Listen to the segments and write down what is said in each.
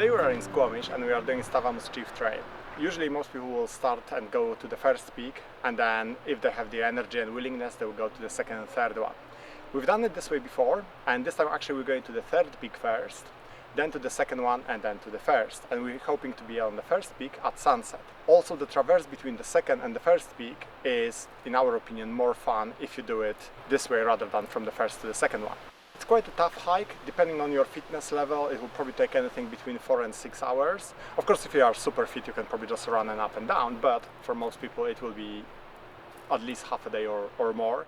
Today we are in Squamish and we are doing Stawamus Chief trail. Usually most people will start and go to the first peak, and then if they have the energy and willingness they will go to the second and third one. We've done it this way before, and this time actually we're going to the third peak first, then to the second one, and then to the first, and we're hoping to be on the first peak at sunset. Also, the traverse between the second and the first peak is, in our opinion, more fun if you do it this way rather than from the first to the second one. It's quite a tough hike. Depending on your fitness level, it will probably take anything between 4 and 6 hours. Of course, if you are super fit, you can probably just run and up and down, but for most people it will be at least half a day or more.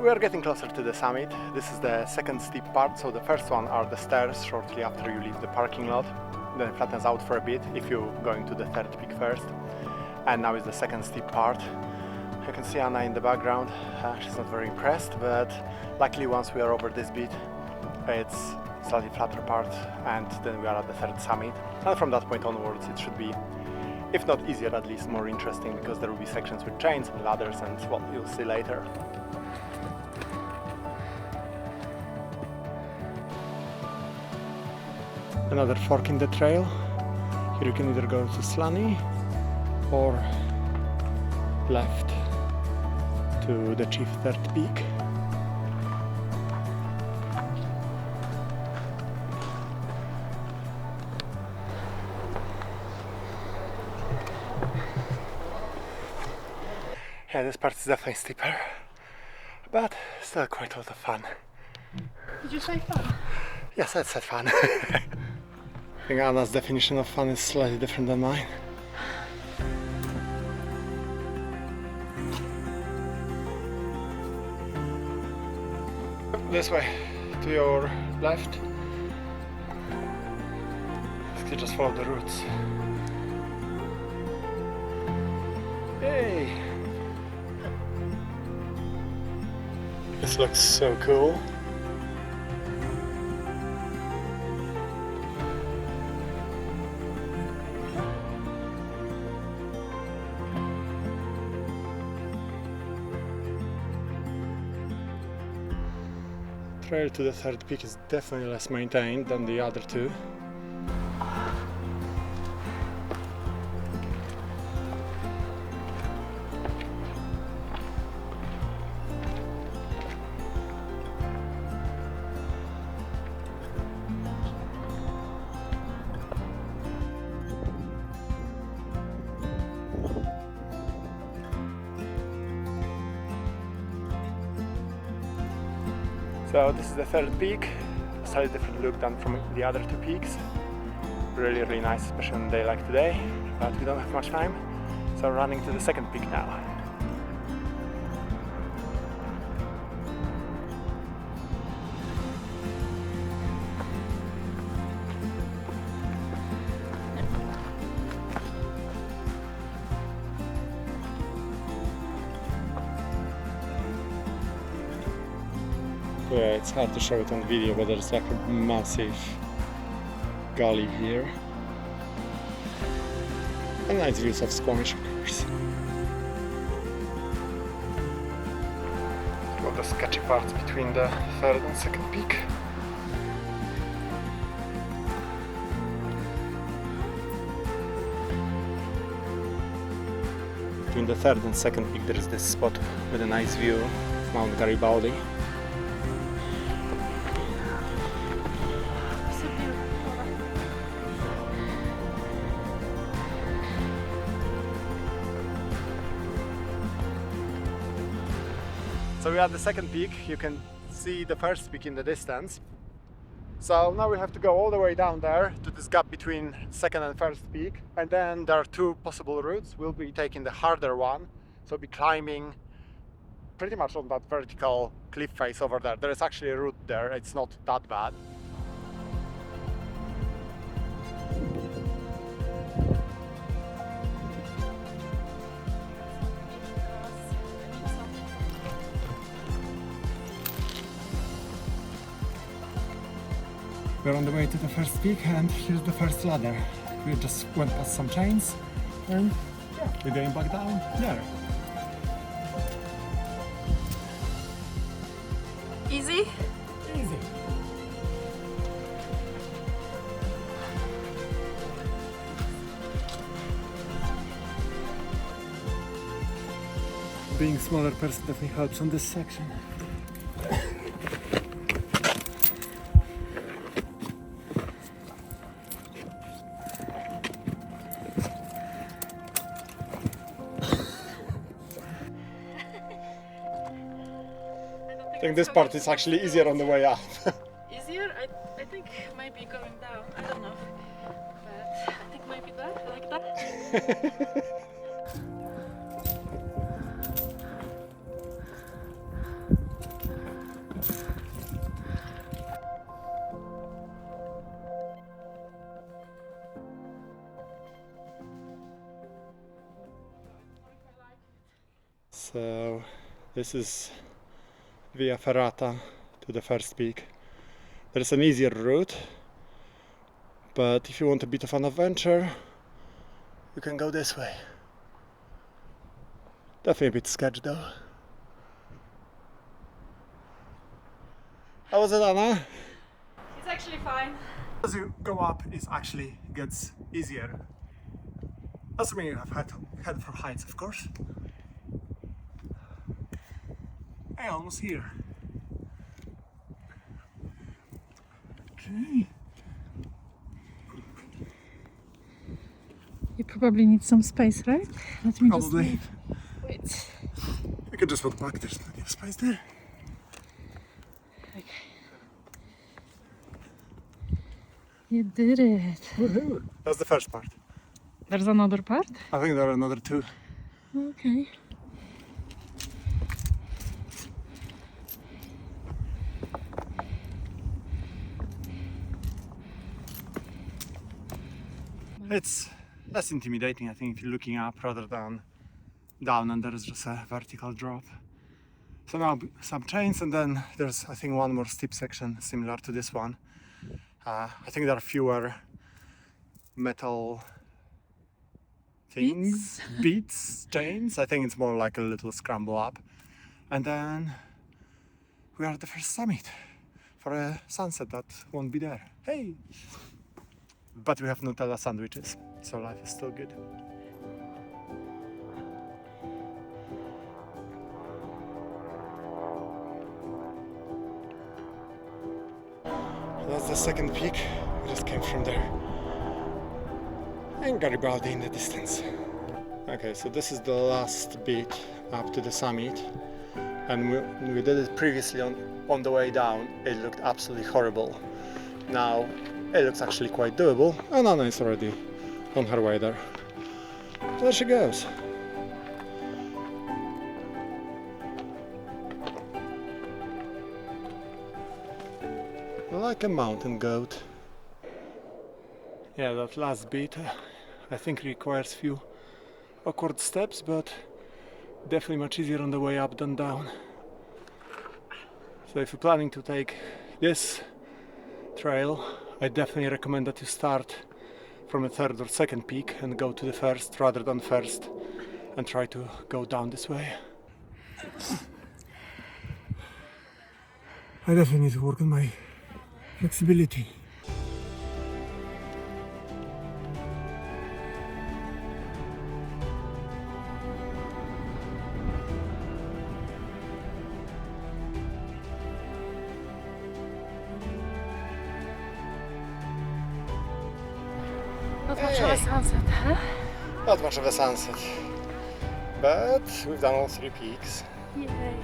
We are getting closer to the summit. This is the second steep part, so the first one are the stairs shortly after you leave the parking lot. Then it flattens out for a bit if you're going to the third peak first. And now is the second steep part. You can see Anna in the background. She's not very impressed, but luckily once we are over this bit, it's slightly flatter part, and then we are at the third summit. And from that point onwards it should be, if not easier, at least more interesting, because there will be sections with chains and ladders, and well, you'll see later. Another fork in the trail. Here you can either go to Slaney or left to the Chief third peak. Yeah, this part is definitely steeper, but still quite a lot of fun. Did you say fun? Yes, I said fun. I think Anna's definition of fun is slightly different than mine. This way, to your left. You just follow the routes. Hey! This looks so cool. Trail to the third peak is definitely less maintained than the other two. So this is the third peak, a slightly different look than from the other two peaks. Really, really nice, especially on a day like today, but we don't have much time, so we're running to the second peak now. Yeah, it's hard to show it on video, but there's like a massive gully here. And nice views of Squamish, of course. Got the sketchy parts between the third and second peak. Between the third and second peak there is this spot with a nice view of Mount Garibaldi. So we are at the second peak. You can see the first peak in the distance. So now we have to go all the way down there to this gap between second and first peak, and then there are two possible routes. We'll be taking the harder one, so we'll be climbing pretty much on that vertical cliff face over there. There is actually a route there, it's not that bad. We're on the way to the first peak, and here's the first ladder. We just went past some chains, and yeah, we're going back down there. Easy? Easy. Being a smaller person definitely helps on this section. I think this part is actually easier on the way up. Easier? I think maybe going down. I don't know. But I think maybe that, like that. So this is Via Ferrata to the first peak. There is an easier route, but if you want a bit of an adventure, you can go this way. Definitely a bit sketchy though. How was it, Anna? It's actually fine. As you go up, it actually gets easier. Assuming you have head for heights, of course. Hey, almost here. Okay. You probably need some space, right? Let me Probably. just wait. You can just walk back, there's plenty of space there. Okay. You did it. Woohoo! That's the first part. There's another part? I think there are another two. Okay. It's less intimidating, I think, if you're looking up rather than down and there is just a vertical drop. So now some chains, and then there's, I think, one more steep section similar to this one. I think there are fewer metal things, beats, chains. I think it's more like a little scramble up. And then we are at the first summit for a sunset that won't be there. Hey! But we have Nutella sandwiches, so life is still good. That's the second peak. We just came from there. And Garibaldi in the distance. Okay, so this is the last bit up to the summit. And we did it previously on the way down. It looked absolutely horrible. Now it looks actually quite doable, and Anna is already on her way there. There she goes. Like a mountain goat. Yeah, that last bit I think requires few awkward steps, but definitely much easier on the way up than down. So if you're planning to take this trail, I definitely recommend that you start from a third or second peak and go to the first rather than first, and try to go down this way. I definitely need to work on my flexibility. Not much of a sunset, huh? Not much of a sunset, but we've done all 3 peaks. Yay.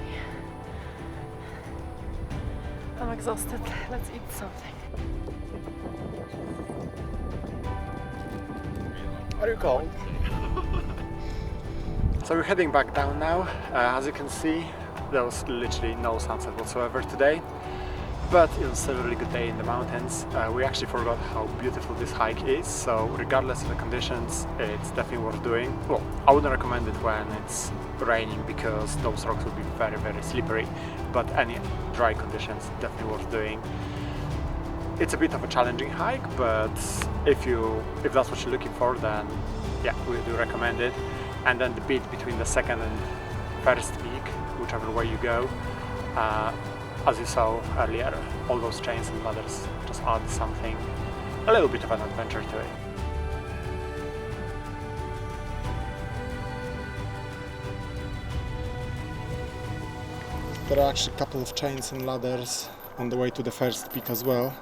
I'm exhausted. Let's eat something. Are you cold? So we're heading back down now. As you can see, there was literally no sunset whatsoever today, but it was a really good day in the mountains. We actually forgot how beautiful this hike is, so regardless of the conditions, it's definitely worth doing. Well, I wouldn't recommend it when it's raining because those rocks will be very, very slippery, but any dry conditions, definitely worth doing. It's a bit of a challenging hike, but if that's what you're looking for, then yeah, we do recommend it. And then the bit between the second and first peak, whichever way you go, as you saw earlier, all those chains and ladders just add something, a little bit of an adventure to it. There are actually a couple of chains and ladders on the way to the first peak as well,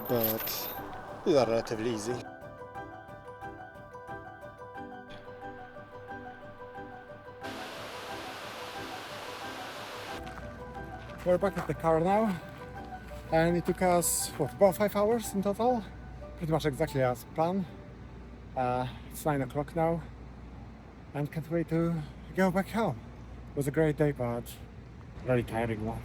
but these are relatively easy. We're back at the car now, and it took us about 5 hours in total, pretty much exactly as planned. It's 9 o'clock now, and can't wait to go back home. It was a great day, but very tiring one.